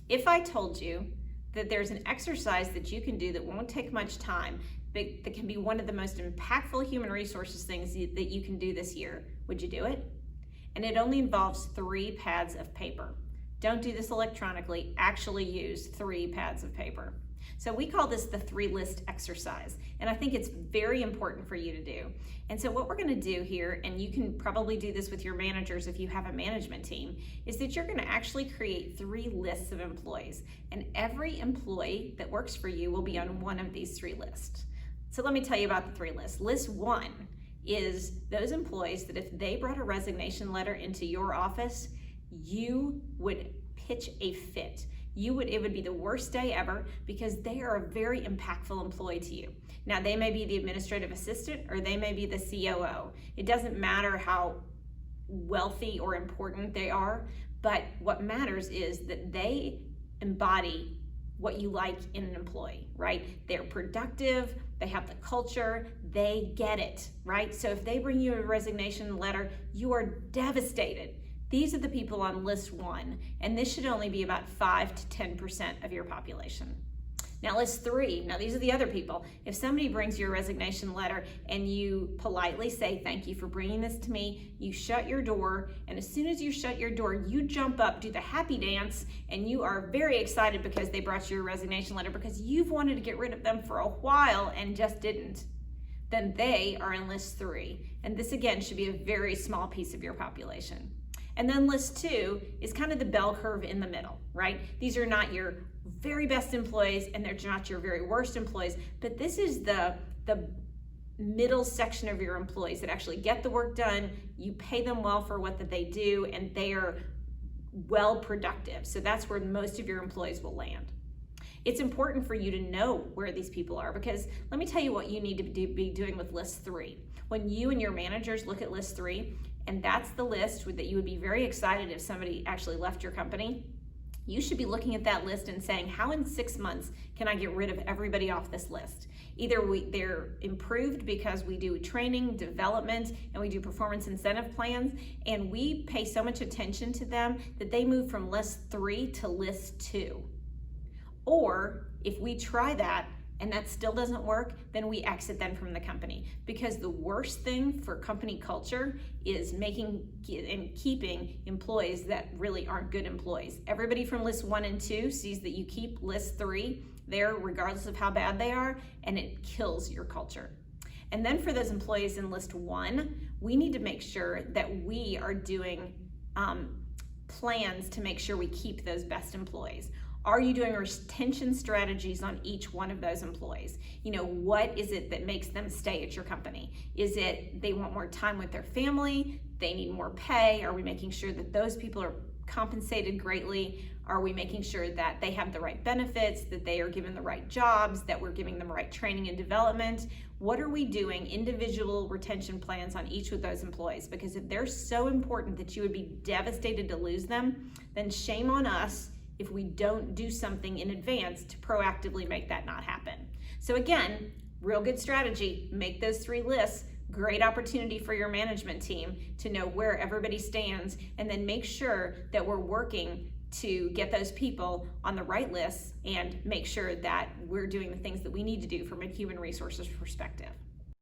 If I told you that there's an exercise that you can do that won't take much time, but that can be one of the most impactful human resources things that you can do this year, would you do it? And it only involves 3 pads of paper. Don't do this electronically, actually use 3 pads of paper. So we call this the 3-list exercise, and I think it's very important for you to do. And so what we're gonna do here, and you can probably do this with your managers if you have a management team, is that you're gonna actually create 3 lists of employees, and every employee that works for you will be on one of these 3 lists. So let me tell you about the 3 lists. List 1 is those employees that if they brought a resignation letter into your office, you would pitch a fit. It would be the worst day ever because they are a very impactful employee to you. Now, they may be the administrative assistant or they may be the COO. It doesn't matter how wealthy or important they are, but what matters is that they embody what you like in an employee, right? They're productive, they have the culture, they get it, right? So if they bring you a resignation letter, you are devastated. These are the people on list 1, and this should only be about 5 to 10% of your population. Now list 3, now these are the other people. If somebody brings you a resignation letter and you politely say, thank you for bringing this to me, you shut your door, and as soon as you shut your door, you jump up, do the happy dance, and you are very excited because they brought you a resignation letter because you've wanted to get rid of them for a while and just didn't. Then they are in list 3, and this again should be a very small piece of your population. And then list 2 is kind of the bell curve in the middle, right? These are not your very best employees and they're not your very worst employees, but this is the middle section of your employees that actually get the work done, you pay them well for what that they do, and they are well productive. So that's where most of your employees will land. It's important for you to know where these people are because let me tell you what you need to be doing with list 3. When you and your managers look at list 3, and that's the list that you would be very excited if somebody actually left your company, you should be looking at that list and saying, how in 6 months can I get rid of everybody off this list? Either they're improved because we do training, development, and we do performance incentive plans, and we pay so much attention to them that they move from list 3 to list 2. Or if we try that and that still doesn't work, then we exit them from the company. Because the worst thing for company culture is making and keeping employees that really aren't good employees. Everybody from list 1 and 2 sees that you keep list 3 there regardless of how bad they are, and it kills your culture. And then for those employees in list 1, we need to make sure that we are doing plans to make sure we keep those best employees. Are you doing retention strategies on each one of those employees? You know, what is it that makes them stay at your company? Is it they want more time with their family? They need more pay? Are we making sure that those people are compensated greatly? Are we making sure that they have the right benefits, that they are given the right jobs, that we're giving them right training and development? What are we doing individual retention plans on each of those employees? Because if they're so important that you would be devastated to lose them, then shame on us if we don't do something in advance to proactively make that not happen. So again, real good strategy, make those 3 lists, great opportunity for your management team to know where everybody stands, and then make sure that we're working to get those people on the right lists and make sure that we're doing the things that we need to do from a human resources perspective.